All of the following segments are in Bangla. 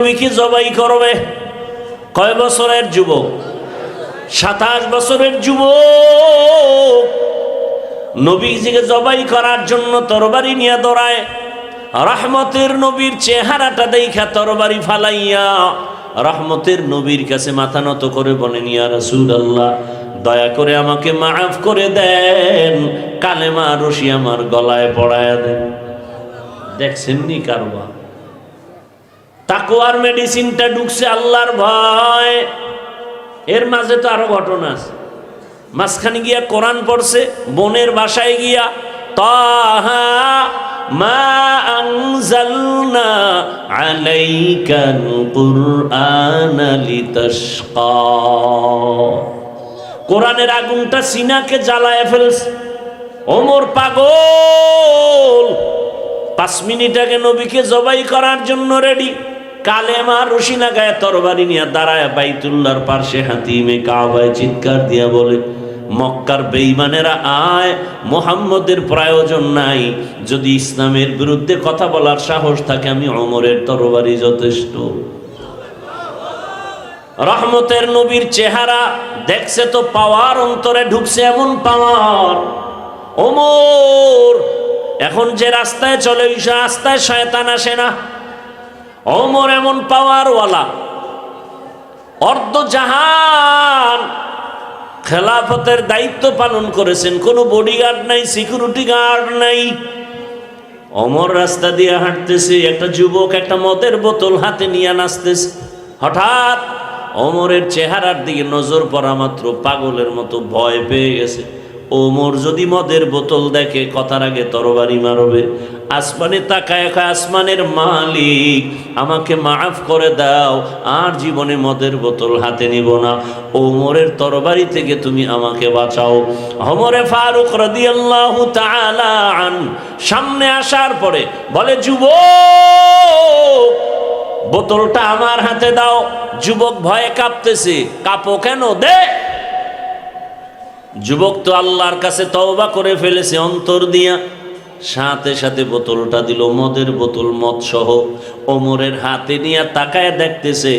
নবীকে জবাই করবে। কয় বছরের যুবক? 27 বছরের যুবক নবীজিকে জবাই করার জন্য তরবারি নিয়ে দৌড়ায়। রহমতের নবীর চেহারাটা দেখা তরবারি ফালাইয়া রহমতের নবীর কাছে মাথা নত করে বলেন, ইয়া রাসূলুল্লাহ, দয়া করে আমাকে মাফ করে দেন, কালেমা রশি আমার গলায় পড়ায়া দেন। দেখছেন নি কারবা? তাকওয়ার মেডিসিনটা ঢুকছে আল্লাহর ভয়। এর মাঝে তো আরো ঘটনা আছে। মাঝখানে গিয়া কোরআন পড়ছে, বোনের বাসায় গিয়া তাহা মা আনজালনা আলাইকাল কুরআনা লিতাশকা। কোরআনের আগুনটা সিনাকে জ্বালায় ফেলছে। ওমর পাগল, 5 মিনিট আগে নবীকে জবাই করার জন্য রেডি। কালেমা রশি লাগায় তরবারি নিয়ে দাঁড়ায় বাইতুল্লাহর পার্শ্বে হাতিমে কাবায় চিৎকার দিয়া বলে, মক্কার বেঈমানেরা আয়, মুহাম্মদের প্রয়োজন নাই। যদি ইসলামের বিরুদ্ধে কথা বলার সাহস থাকে, আমি ওমরের তরবারি যথেষ্ট। রহমতের নবীর চেহারা দেখছে তো পাওয়ার অন্তরে ঢুকছে, এমন পাওয়ার। ওমর এখন যে রাস্তায় চলে, ওই রাস্তায় শয়তান আসে না। ওমর এমন পাওয়ারওয়ালা, অর্ধ জাহান খেলাফতের দায়িত্ব পালন করেছেন। কোনো বডিগার্ড নাই, সিকিউরিটি গার্ড নাই। ওমর রাস্তা দিয়ে হাঁটতেছে, একটা যুবক একটা মদের বোতল হাতে নিয়ে নাচতেছে। হঠাৎ ওমরের চেহারার দিকে নজর পড়া মাত্র পাগলের মতো ভয় পেয়ে গেছে। ওমর যদি মদের বোতল দেখে, কথার আগে তরবারি মারবে। আসমানে তাকায়, আসমানের মালিক, আমাকে মাফ করে দাও, আর জীবনে মদের বোতল হাতে নিব না। ওমরের তরবারি থেকে তুমি আমাকে বাঁচাও। ওমরে ফারুক রাদিয়াল্লাহু তাআলা আন সামনে আসার পরে বলে, যুবক, বোতলটা আমার হাতে দাও। যুবক ভয়ে কাঁপতেছে। কাঁপো কেন? দে। যুবক তো আল্লাহর কাছে তওবা করে ফেলেছে অন্তর দিয়া। সাথে সাথে বোতলটা দিল, মদের বোতল, মদ সহ। ওমরের হাতে নিয়ে তাকায় দেখতেছে,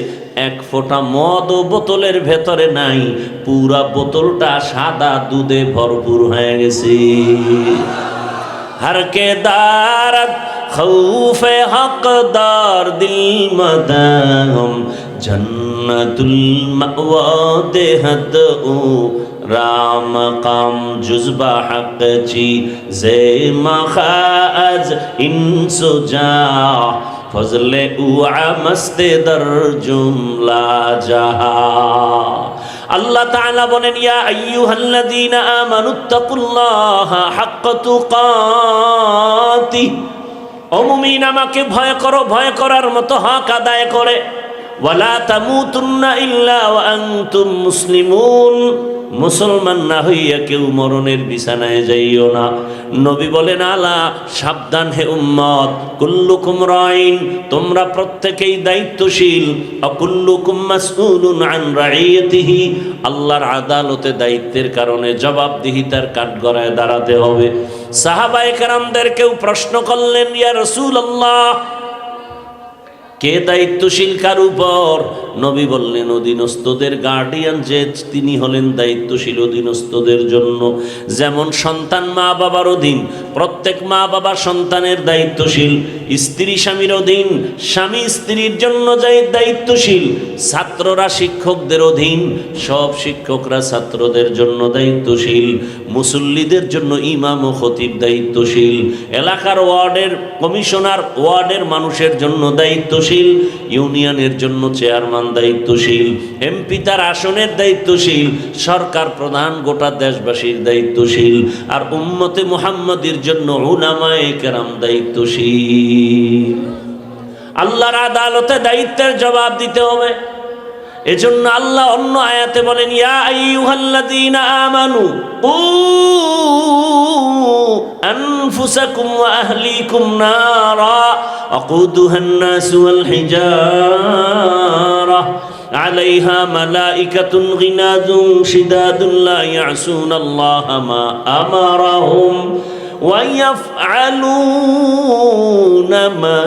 এক ফোঁটা মদ ও বোতলের ভেতরে নাই। পুরা বোতলটা সাদা দুধে ভরপুর হয়ে গেছে। হরকে দারত খৌফে হকদার দিল মদাম জন্নতুল মাওয়া দেহত ও রাম কাম জুজবা হক চি জে মখাজ ইনসুজা ফজলে উআ মস্তে দর জুমলা জাহা। আল্লাহ তাআলা বলেন, ইয়া আইয়ুহাল্লাযীনা আমানুত্তাকুল্লাহা হাক্কা তুকাতিহ। ও মুমিন, আমাকে ভয় করো, ভয় করার মতো হক আদায় করে। ওয়ালা তামুতুন্না ইল্লা ওয়া আনতুম মুসলিমুন। মুসলমান না হইয়া কেউ মরণের বিছানায় যাইও না। নবী বলেন, আলা, সাবধান হে উম্মত, কুল্লুকুম রাইন, তোমরা প্রত্যেকেই দায়িত্বশীল। অকুল্লুকুম মাসউলুন আন রাইয়াতিহি, আল্লাহর আদালতে দায়িত্বের কারণে জবাবদিহিতার কাঠগড়ায় দাঁড়াতে হবে। সাহাবায়ে কেরামদের কেউ প্রশ্ন করলেন, ইয়া রাসূলুল্লাহ, কে দায়িত্বশীল কার উপর? নবী বললেন, অধীনস্থদের গার্ডিয়ান যে, তিনি হলেন দায়িত্বশীল অধীনস্থদের জন্য। যেমন সন্তান মা বাবার অধীন, প্রত্যেক মা বাবা সন্তানের দায়িত্বশীল। স্ত্রী স্বামীর অধীন, স্বামী স্ত্রীর জন্য দায়িত্বশীল। ছাত্ররা শিক্ষকদের অধীন, সব শিক্ষকরা ছাত্রদের জন্য দায়িত্বশীল। মুসল্লিদের জন্য ইমাম ও খতিব দায়িত্বশীল। এলাকার ওয়ার্ডের কমিশনার ওয়ার্ডের মানুষের জন্য দায়িত্বশীল। ইউনিয়নের জন্য চেয়ারম্যান দায়িত্বশীল। এমপি তার আসনের দায়িত্বশীল। সরকার প্রধান গোটা দেশবাসীর দায়িত্বশীল। আর উম্মতে মুহাম্মাদির জন্য উলামায়ে কেরাম দায়িত্বশীল। আল্লাহর আদালতে দায়িত্বের জবাব দিতে হবে। এজন্য আল্লাহ অন্য আয়াতে বলেন, ইয়া আইয়ুহাল্লাযীনা আমানু কু আনফুসাকুম ওয়া আহলিকুম নারা আকুদুহান নাসু ওয়াল হিজারা আলাইহা মালাইকাতুন গিনাযুন শিদাদুন লা ইয়াসুনাল্লাহা মা আমারাহুম ويفعلون ما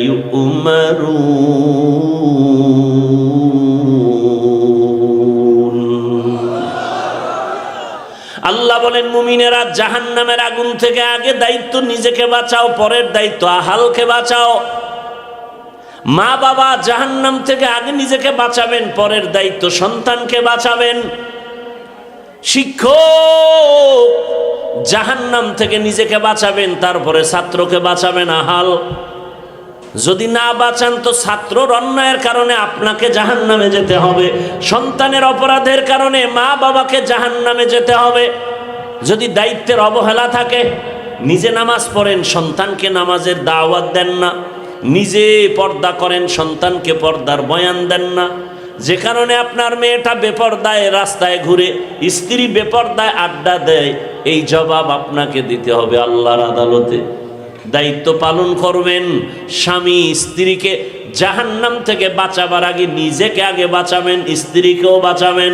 يؤمرون আল্লাহ বলেন মুমিনেরা জাহান্নামের আগুন থেকে আগে দায়িত্ব নিজেকে বাঁচাও, পরের দায়িত্ব আহালকে বাঁচাও। মা বাবা জাহান্নাম থেকে আগে নিজেকে বাঁচাবেন, পরের দায়িত্ব সন্তানকে বাঁচাবেন। শিক্ষক জাহান্নাম থেকে নিজেকে বাঁচাবেন, তারপরে ছাত্রকে বাঁচাবেন আহাল। যদি না বাঁচান তো ছাত্রর অন্যায়ের কারণে আপনাকে জাহান্নামে যেতে হবে, সন্তানের অপরাধের কারণে মা বাবাকে জাহান্নামে যেতে হবে। যদি দায়িত্বের অবহেলা থাকে, নিজে নামাজ পড়েন, সন্তানকে নামাজের দাওয়াত দেন না, নিজে পর্দা করেন, সন্তানকে পর্দার বয়ান দেন না, যে কারণে আপনার মেয়েটা বেপর্দায় রাস্তায় ঘুরে, স্ত্রী বেপর্দায় আড্ডা দেয়, এই জবাব আপনাকে দিতে হবে আল্লাহর আদালতে। দায়িত্ব পালন করবেন। স্বামী স্ত্রীকে জাহান্নাম থেকে বাঁচাবার আগে নিজেকে আগে বাঁচাবেন, স্ত্রীকেও বাঁচাবেন।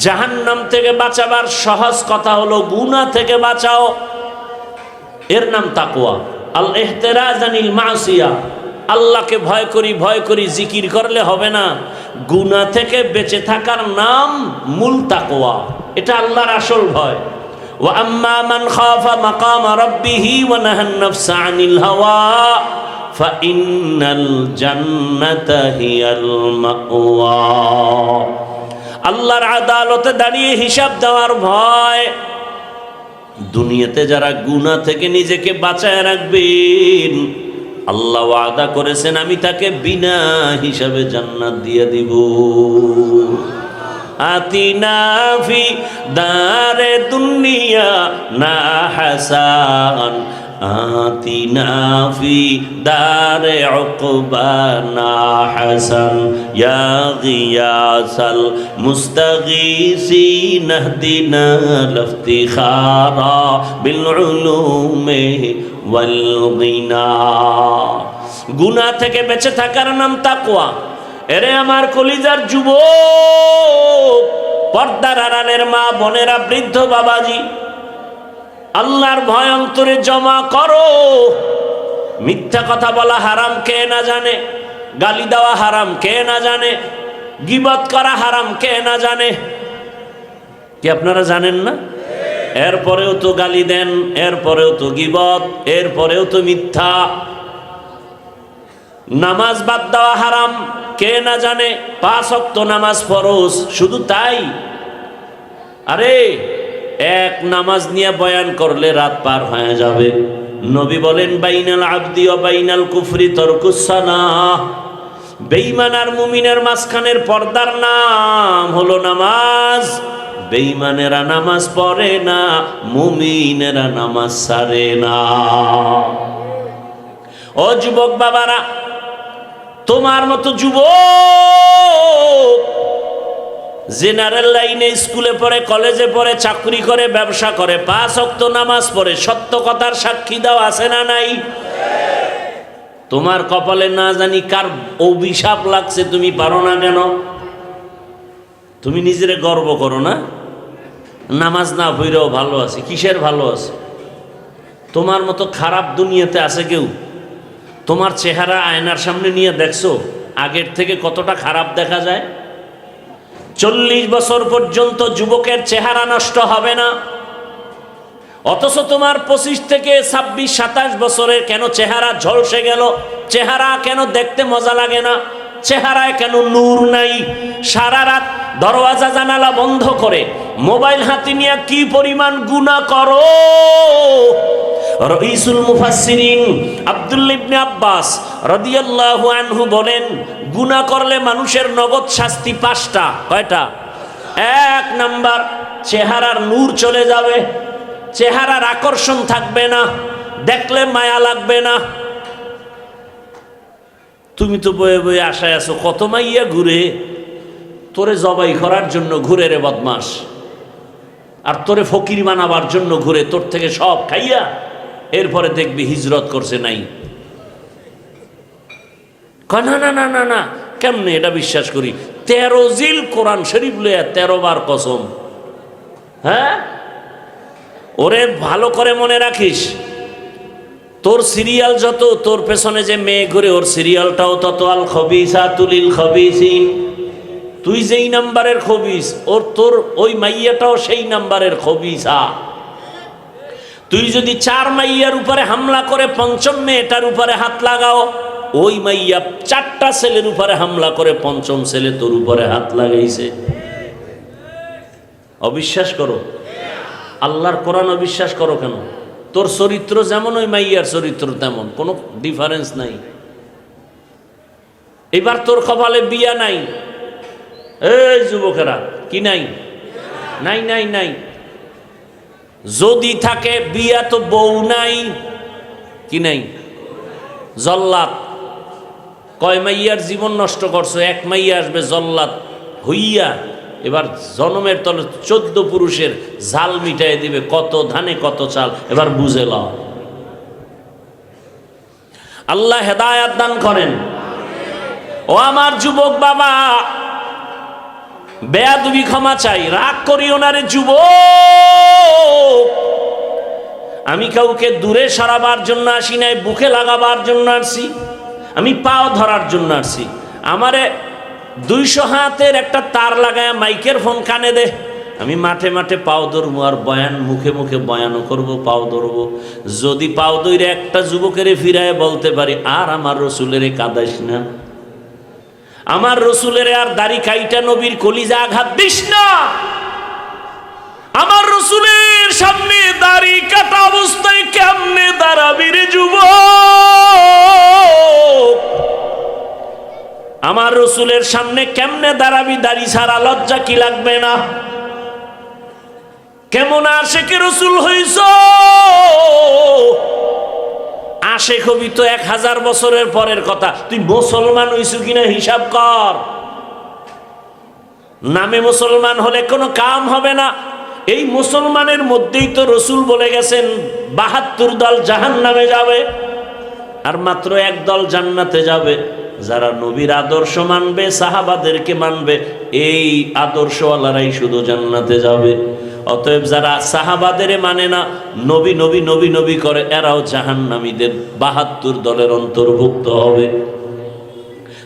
জাহান্নাম থেকে বাঁচাবার সহজ কথা হলো গুনাহ থেকে বাঁচাও, এর নাম তাকওয়া। আল ইহতিরাজ আনিল মাসিয়া, আল্লাহকে ভয় করি জিকির করলে হবে না, গুনাহ থেকে বেঁচে থাকার নাম মূল তাকওয়া। এটা আল্লাহর আসল ভয়। ওয়া আম্মা মান খাফা মাকামা রাব্বিহি ওয়া নাহান নাফসা আনিল হাওয়া ফাইন্নাল জান্নাতা হিয়াল মাওয়া। আল্লাহর আদালতে দাঁড়িয়ে হিসাব দেওয়ার ভয়। দুনিয়াতে যারা গুনাহ থেকে নিজেকে বাঁচায় রাখবেন, আল্লাহ ওয়াদা করেছেন আমি তাকে বিনা হিসাবে জান্নাত দিয়ে দিব। আতিনা ফি দারে দুনিয়া না হাসান, আতিনা ফি দারে উকবা না হাসান, ইয়া গিয়াসাল মুস্তাগীসিন ইহদিনা লিফতিখারা বিল উলুমি ওয়াল গিনা। গুনাহ থেকে বেঁচে থাকার নাম তাকওয়া। এরে আমার কলিজার যুবক, পর্দার আড়ালের মা বোনেরা, বৃদ্ধ বাবাজি, আল্লাহর ভয় অন্তরে জমা করো। মিথ্যা কথা বলা হারাম কে না জানে, গালি দেওয়া হারাম কে না জানে, গীবত করা হারাম কে না জানে। কি আপনারা জানেন না? এরপরেও তো গালি দেন, এরপরেও তো গীবত, এরপরেও তো মিথ্যা। নামাজ বাদ দেওয়া হারাম কে না জানে, 5 ওয়াক্ত নামাজ ফরজ, শুধু তাই? আরে এক নামাজ নিয়ে বয়ান করলে রাত পার হয়ে যাবে। নবী বলেন বাইনাল আবদি ওয়া বাইনাল কুফরি তারকুস সালাহ, বেঈমান আর মুমিনের মাঝখানের পর্দার নাম হলো নামাজ। বেঈমানেরা নামাজ পড়ে না, মুমিনেরা নামাজ ছাড়ে না। ও যুবক বাবারা, তোমার মতো যুবক জেনারেল লাইনে স্কুলে পড়ে, কলেজে পড়ে, চাকরি করে, ব্যবসা করে, 5 ওয়াক্ত নামাজ পড়ে, সত্য কথার সাক্ষী দাও আছে না নাই? তোমার কপালে না জানি কার অভিশাপ লাগছে, তুমি পারো না কেন? তুমি নিজেরে গর্ব করো না? নামাজ না পড়েও ভালো আছে, কিসের ভালো আছে? তোমার মতো খারাপ দুনিয়াতে আছে কেউ? তোমার চেহারা আয়নার সামনে নিয়ে দেখছো আগের থেকে কতটা খারাপ দেখা যায়? 40 বছর পর্যন্ত যুবকের চেহারা নষ্ট হবে না, অথচ তোমার 25 থেকে 26, 27 বছরের কেন চেহারা ঝলসে গেল? চেহারা কেন দেখতে মজা লাগে না? চেহারায় কেন নূর নাই? সারা রাত দরওয়াজা জানালা বন্ধ করে মোবাইল হাতে নিয়ে কি পরিমাণ গুনাহ করো। রাইসুল মুফাসসিরিন আব্দুল্লাহ ইবনে আব্বাস রাদিয়াল্লাহু আনহু বলেন, গুনাহ করলে মানুষের নগদ শাস্তি 5টা। কয়টা? 1 নাম্বার, চেহারার নূর চলে যাবে, চেহারার আকর্ষণ থাকবে না, দেখলে মায়া লাগবে না। তুমি তো বয়ে বয়ে আশায় আছো, কত মাইয়া ঘুরে, তোরে জবাই করার জন্য ঘুরে রে বদমাস, আর তোরে ফকির বানাবার জন্য ঘুরে, তোর থেকে সব খাইয়া এরপরে দেখবি হিজরত করছে নাই। না না না না না, কেমনে এটা বিশ্বাস করি? 13 জিল কোরআন শরীফ লইয়া 13 বার কসম। হ্যাঁ, ওরে ভালো করে মনে রাখিস, তোর সিরিয়াল যত, তোর পেছনে যে মেয়ে ঘুরে ওর সিরিয়ালটাও তত। আল খবিসাতু লিল খবিসিন, তুই যেই নাম্বারের খবিস ওর, তোর ওই মাইয়াটাও সেই নাম্বারের খবিসা। তুই যদি 4 মাইয়ার উপরে হামলা করে 5ম মেয়েটার উপরে হাত লাগাও, ওই মাইয়া 4টা ছেলের উপরে হামলা করে 5ম ছেলে তোর উপরে হাত লাগাইছে। অবিশ্বাস করো? আল্লাহর কোরআন অবিশ্বাস করো কেন? তোর চরিত্র যেমন ওই মাইয়ার চরিত্র তেমন, কোনো ডিফারেন্স নাই। এবার তোর কপালে বিয়া নাই, এই যুবকেরা, কি নাই? নাই নাই নাই। যদি থাকে বিয়া তো বউ নাই, কি নাই? জল্লাদ। কয় মাইয়ার জীবন নষ্ট করছো, 1 মাইয়া আসবে জল্লাদ হইয়া, এবার জনমের তলে 14 পুরুষের জাল মিটাই দিবে, কত ধানে কত চাল। এবার বুঝে লও। আল্লাহ হেদায়াত দান করেন। ও আমার যুবক বাবা, বেয়াদবি ক্ষমা চাই, রাগ করিও না রে যুবক। আমি কাউকে দূরে সরাবার জন্য আসি নাই, বুকে লাগাবার জন্য আসছি, আমি পাও ধরার জন্য আসছি। আমারে 200 হাতের একটা তার লাগায় মাইকের ফোন কানে দে, আমি মাঠে মাঠে পাও ধরবো আর বয়ান, মুখে মুখে বয়ানও করবো, পাও ধরবো। যদি পাও ধরে একটা যুবকের ফিরায় বলতে পারি, আর আমার রসুলের কাঁদাইস না, আমার রসুলের আর দাড়ি কাইটা নবীর কলিজা আঘাত দিস না, আমার রসুলের সামনে দাড়ি কাটা অবস্থায় কেমনে দাঁড়াবি রে যুবক? আমার রসুলের সামনে কেমনে দাঁড়াবি দাড়ি ছাড়া? লজ্জা কি লাগবে না? কেমন আশেকে রসুল হইছ? আশেক হবি তো 1000 বছরের পরের কথা, তুই মুসলমান হইছ কিনা হিসাব কর। নামে মুসলমান হলে কোনো কাম হবে না। এই মুসলমানের মধ্যেই তো রসুল বলে গেছেন 72 দল জাহান্নামে যাবে আর মাত্র 1 দল জান্নাতে যাবে। যারা নবীর আদর্শ মানবে, সাহাবাদেরকে মানবে, এই আদর্শওয়ালারাই শুধু জান্নাতে যাবে। অতএব যারা সাহাবাদের মানে না, নবী নবী নবী নবী করে, এরাও জাহান্নামীদের 72 দলের অন্তর্ভুক্ত হবে।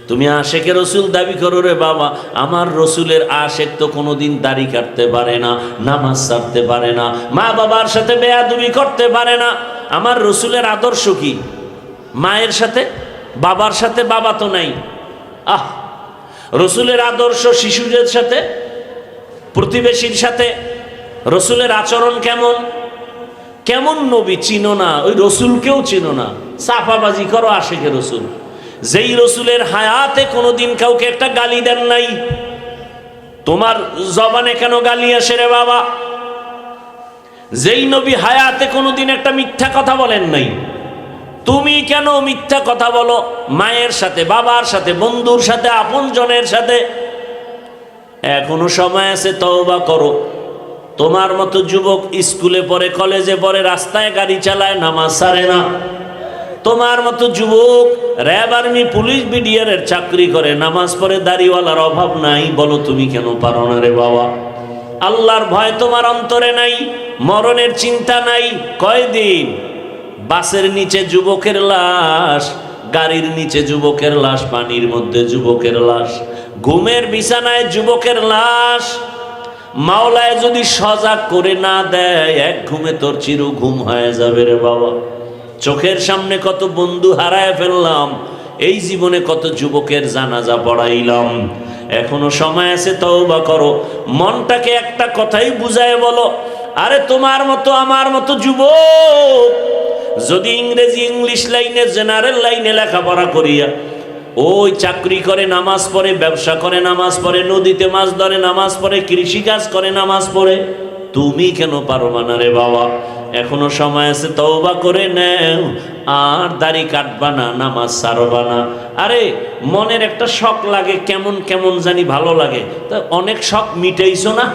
তুমি আশেকে রসুল দাবি করো রে বাবা, আমার রসুলের আশেক তো কোনোদিন দাড়ি কাটতে পারে না, নামাজ ছাড়তে পারে না, মা বাবার সাথে বেয়াদবি করতে পারে না। আমার রসুলের আদর্শ কি? মায়ের সাথে, বাবার সাথে, বাবা তো নাই। রসুলের আদর্শ শিশুদের সাথে, প্রতিবেশীর সাথে। রসুলের আচরণ কেমন? কেমন নবী চিনো না, ওই রসুলকেও চিনো না, সাফাবাজি করো আশেকে রসুল। যেই রসুলের হায়াতে কোনোদিন কাউকে একটা গালি দেন নাই, তোমার জবানে কেন গালি আসে রে বাবা? যেই নবী হায়াতে কোনোদিন একটা মিথ্যা কথা বলেন নাই, তুমি কেন মিথ্যা কথা বলো মায়ের সাথে, বাবার সাথে, বন্ধুর সাথে, আপনজনের সাথে? এখনো সময় আছে, তওবা করো। তোমার মতো যুবক স্কুলে পড়ে, কলেজে পড়ে, রাস্তায় গাড়ি চালায়, নামাজ ছাড়ে না। তোমার মতো যুবক র্যাব, আর্মি, পুলিশ, বিডিআরের চাকরি করে, নামাজ পড়ে, দাড়িওয়ালার অভাব নাই। বলো তুমি কেন পারো না রে বাবা? আল্লাহর ভয় তোমার অন্তরে নাই, মরণের চিন্তা নাই। কয়দিন? বাসের নিচে যুবকের লাশ, গাড়ির নিচে যুবকের লাশ, পানির মধ্যে যুবকের লাশ, ঘুমের বিছানায় যুবকের লাশ। মাওলায় যদি সজাগ করে না দেয়, এক ঘুমে তোর চির ঘুম হয়ে যাবে রে বাবা। চোখের সামনে কত বন্ধু হারায় ফেললাম, এই জীবনে কত যুবকের জানাজা পড়াইলাম। এখনো সময় আছে, তওবা করো। মনটাকে একটা কথাই বুঝায় বলো, আরে তোমার মতো আমার মতো যুবক যদি ইংরেজি, ইংলিশ লাইনে, জেনারেল লাইনে লেখাপড়া করিয়া ওই চাকরি করে, নামাজ পড়ে, ব্যবসা করে, নামাজ পড়ে, নদীতে মাছ ধরে, নামাজ পড়ে, কৃষিকাজ করে, নামাজ পড়ে, তুমি কেন পারবা না রে বাবা? এখনো সময় আছে, তওবা করে নেও। আর দাড়ি কাটবা না, নামাজ ছাড়বা না। আরে মনের একটা শখ লাগে, কেমন কেমন জানি ভালো লাগে, তা অনেক শখ মিটাইছো না?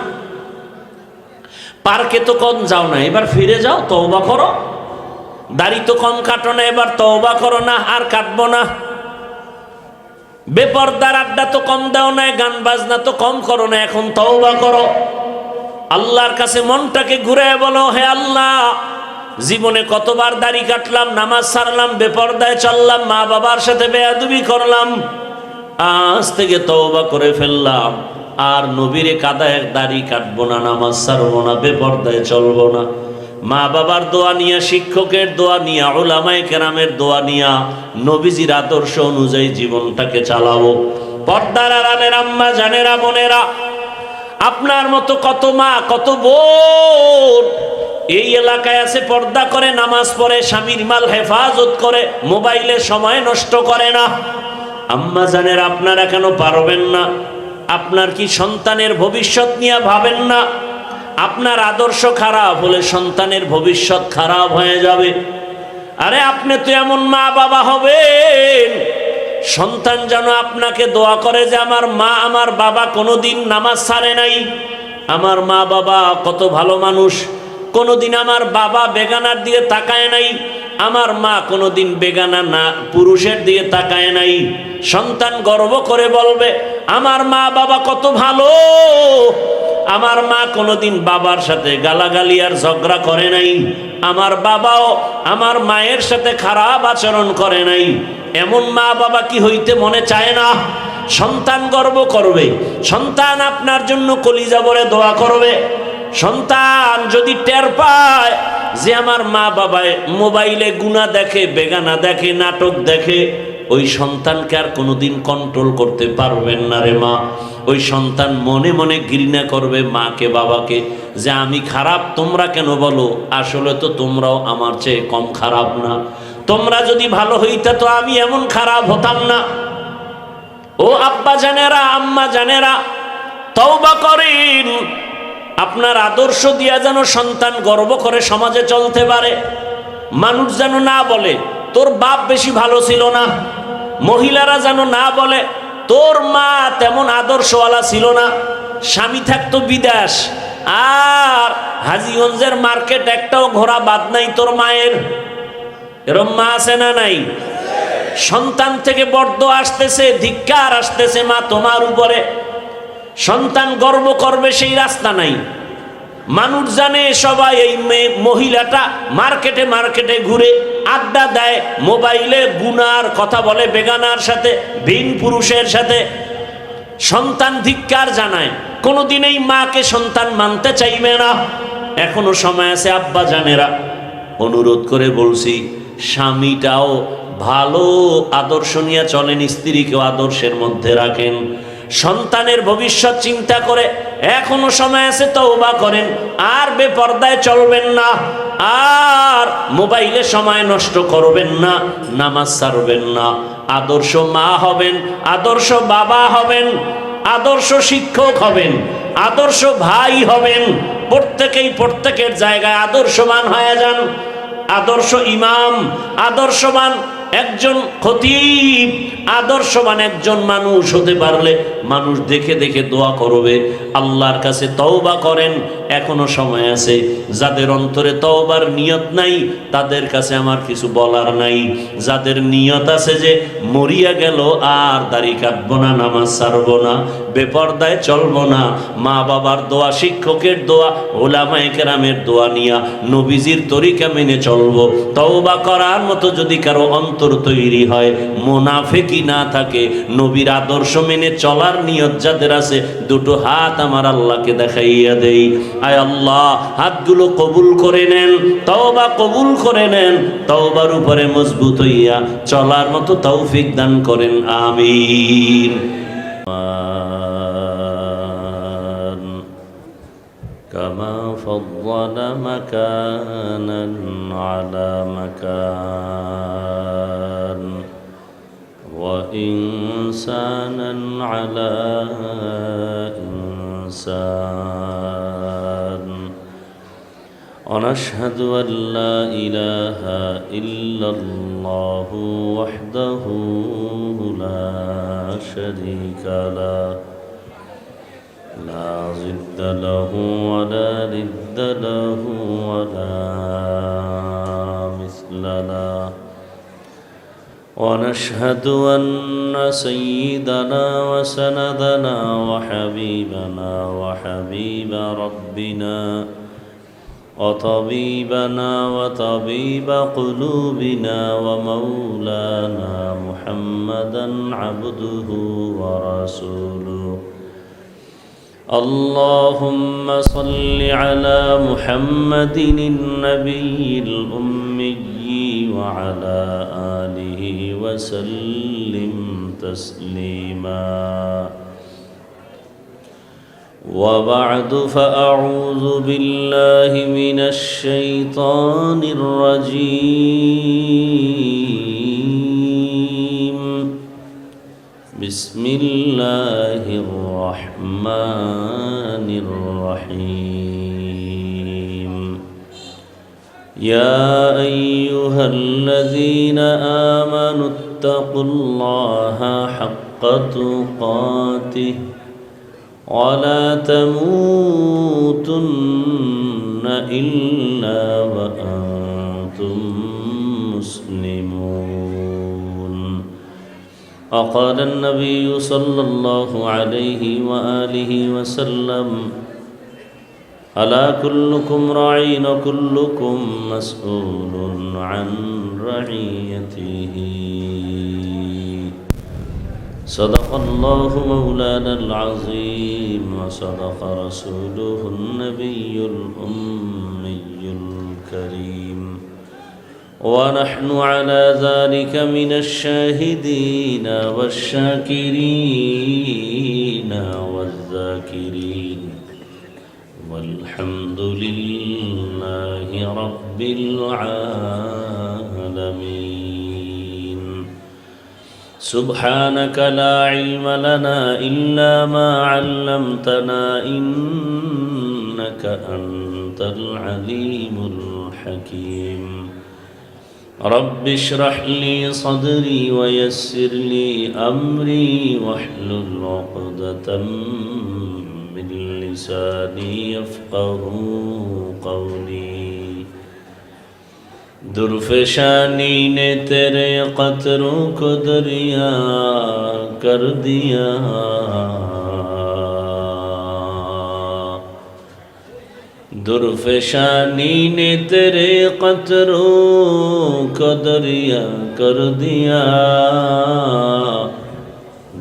পার্কে তো কম যাও না, এবার ফিরে যাও, তওবা করো। দাড়ি তো কম কাটো না, এবার তওবা করো না, আর কাটবো না। বেপরদার আড্ডা তো কম দাও না, গান বাজনা তো কম করো না, এখন তওবা করো। আল্লাহর কাছে মনটাকে ঘুরে বলো, হে আল্লাহ, জীবনে কতবার দাড়ি কাটলাম, নামাজ ছাড়লাম, বেপরদায় চললাম, মা বাবার সাথে বেয়াদবি করলাম, আজ থেকে তওবা করে ফেললাম, আর নবীরে কাদায় দাড়ি কাটবো না, নামাজ ছাড়বো না, বেপরদায় চলবো না। মা বাবার দোয়া নিয়া, শিক্ষকের দোয়া নিয়া, উলামায়ে কেরামের দোয়া নিয়া, নবীজির আদর্শ অনুযায়ী জীবনটাকে চালাবো। পর্দার আড়ালের আম্মা জানেরা, বোনেরা, আপনার মতো কত মা, কত বোন এই এলাকায় আছে, পর্দা করে, নামাজ পড়ে, স্বামীর মাল হেফাজত করে, মোবাইলে সময় নষ্ট করে না। আম্মা জানেরা, আপনারা কেন পারবেন না? আপনার কি সন্তানের ভবিষ্যৎ নিয়ে ভাবেন না? আপনার আদর্শ খারাপ হলে সন্তানের ভবিষ্যৎ খারাপ হয়ে যাবে। আরে আপনি তো এমন মা বাবা হবেন, সন্তান যেন আপনাকে দোয়া করে যে আমার মা, আমার বাবা কোনোদিন নামাজ ছাড়ে নাই, আমার মা বাবা কত ভালো মানুষ, কোনোদিন আমার বাবা বেগানার দিকে তাকায় নাই, আমার মা কোনোদিন বেগানা না পুরুষের দিকে তাকায় নাই। সন্তান গর্ব করে বলবে, আমার মা বাবা কত ভালো, আমার মা কোনোদিন বাবার সাথে গালাগালি আর ঝগড়া করে নাই, আমার বাবাও আমার মায়ের সাথে খারাপ আচরণ করে নাই। এমন মা বাবা কি হইতে মনে চায় না? সন্তান গর্ব করবে, সন্তান আপনার জন্য কলিজা ভরে দোয়া করবে। সন্তান যদি টের পায় যে আমার মা বাবায় মোবাইলে গুনাহ দেখে, বেগানা দেখে, নাটক দেখে, ওই সন্তানকে আর কোনোদিন কন্ট্রোল করতে পারবেন না রে মা। ওই সন্তান মনে মনে ঘৃণা করবে মাকে, বাবাকে, যে আমি খারাপ, তোমরা কেন বলো? আসলে তো তোমরাও আমার চেয়ে কম খারাপ না। তোমরা যদি ভালো হইতা তো আমি এমন খারাপ হতাম না। ও আব্বা জানেরা, আম্মা জানেরা, তওবা করেন। আপনার আদর্শ দিয়া যেন সন্তান গর্ব করে সমাজে চলতে পারে। মানুষ যেন না বলে তোর বাপ বেশি ভালো ছিল না, মহিলারা যেন না বলে তোর মা তেমন আদর্শওয়ালা ছিল না, স্বামী থাকতো বিদেশ, আর হাজীগঞ্জের মার্কেট একটাও ঘোরা বাদ নাই তোর মায়ের। এরম মা আছে না নাই? সন্তান থেকে বরদোয়া আসতেছে, ধিক্কার আসতেছে মা তোমার উপরে, সন্তান গর্ব করবে সেই রাস্তা নাই। মানুষ জানে সবাই এই মহিলাটা মার্কেটে মার্কেটে ঘুরে আড্ডা দেয়, মোবাইলে গুনার কথা বলে, বেগানার সাথে, ভিন পুরুষের সাথে। সন্তান ধিক্কার জানায়, কোনোদিন এই মাকে সন্তান মানতে চাইবে না। এখনো সময় আছে আব্বা জানেরা, অনুরোধ করে বলছি, স্বামীটাও ভালো আদর্শ নিয়ে চলেন, স্ত্রীকেও আদর্শের মধ্যে রাখেন। সন্তানের ভবিষ্যৎ চিন্তা করে এখনো সময় আছে, তওবা করেন, আর বেপরদায় চলবেন না, আর মোবাইলে সময় নষ্ট করবেন না, নামাজ ছাড়বেন না। আদর্শ মা হবেন, আদর্শ বাবা হবেন, আদর্শ শিক্ষক হবেন, আদর্শ ভাই হবেন। প্রত্যেকেই প্রত্যেকের জায়গায় আদর্শবান হয়ে যান। আদর্শ ইমাম, আদর্শবান একজন খতিব, আদর্শবান একজন মানুষ হতে পারলে মানুষ দেখে দেখে দোয়া করবে। আল্লাহর কাছে তওবা করেন, এখনো সময় আছে। যাদের অন্তরে তওবার নিয়ত নাই তাদের কাছে আমার কিছু বলার নাই। যাদের নিয়ত আছে যে মরিয়া গেল আর দাড়ি কাটবো না, নামাজ ছাড়বো না, বেপরদায় চলবো না, মা বাবার দোয়া, শিক্ষকের দোয়া, উলামায়ে কেরামের দোয়া নিয়া নবীজির তরিকা মেনে চলবো, তওবা করার মতো যদি কারো অন্তর তৈরি হয়, মুনাফিকি না থাকে, নবীর আদর্শ মেনে চলার নিয়ত যাদের আছে, দুটো হাত আমার আল্লাহকে দেখাইয়া দেই। আয় আল্লাহ, হাতগুলো কবুল করে নেন, তওবা কবুল করে নেন, তওবার উপরে মজবুত হইয়া চলার মতো তৌফিক দান করেন, আমিন। কামা ফাদ্দালা মাকানান আলা মাকান ওয়া ইনসানান আলা ইনসান। ونشهد أن لا إله إلا الله وحده لا شريك له لا ضد له ولا ند له ولا مثل له ونشهد أن سيدنا وسندنا وحبيبنا وحبيب ربنا وطبيبنا وطبيب قلوبنا ومولانا محمدا عبده ورسوله. اللهم صل على محمد النبي الأمي وعلى آله وسلم تسليما. وبعد، فأعوذ بالله من الشيطان الرجيم. بسم الله الرحمن الرحيم. يا أيها الذين آمنوا اتقوا الله حق تقاته ولا تموتن إلا وأنتم مسلمون. وقال النبي صلى الله عليه وآله وسلم: ألا كلكم راع وكلكم مسؤول عن رعيته. صدق الله مولانا العظيم وصدق رسوله النبي الأمي الكريم، ونحن على ذلك من الشاهدين والشاكرين والذاكرين، والحمد لله رب العالمين. سبحانك لا علم لنا إلا ما علمتنا إنك أنت العليم الحكيم. رب اشرح لي صدري ويسر لي أمري واحلل عقدة من لساني يفقه قولي. درفشانی نے تیرے قطروں کو دریا کر دیا، درفشانی نے تیرے قطروں کو دریا کر دیا،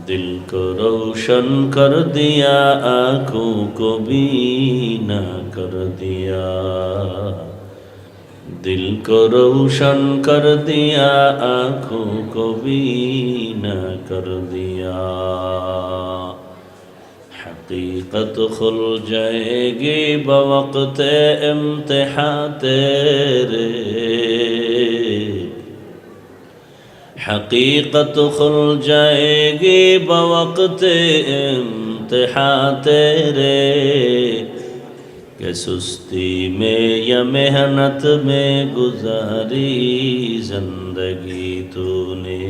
دل کو روشن کر دیا، آنکھوں کو بینا کر دیا، دل کو روشن کر دیا، آنکھوں کو بینا کر دیا. حقیقت کھل جائے گی بوقت امتحان تیرے، حقیقت کھل جائے گی بوقت امتحان تیرے، کہ سستی میں یا محنت میں گزاری زندگی تو نے،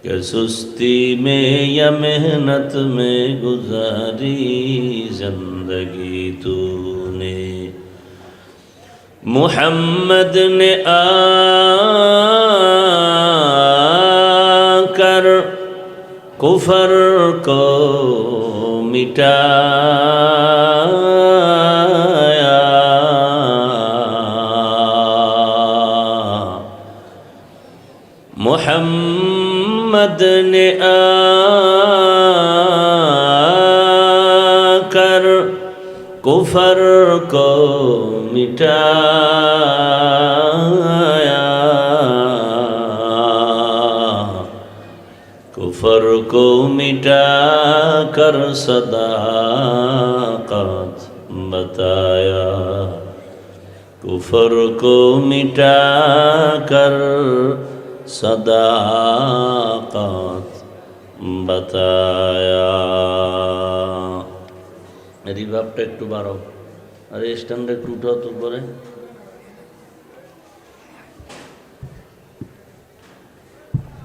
کہ سستی میں یا محنت میں گزاری زندگی تو نے. محمد نے آ کر کفر کو مٹایا، محمد نے آ کر کفر کو مٹایا، کفر کو مٹا کر صداقت بتایا، کفر کو مٹا کر صداقت بتایا. রিভাবটা একটু বাড়াও, আর স্ট্যান্ডটা একটু উঠাও তো করে।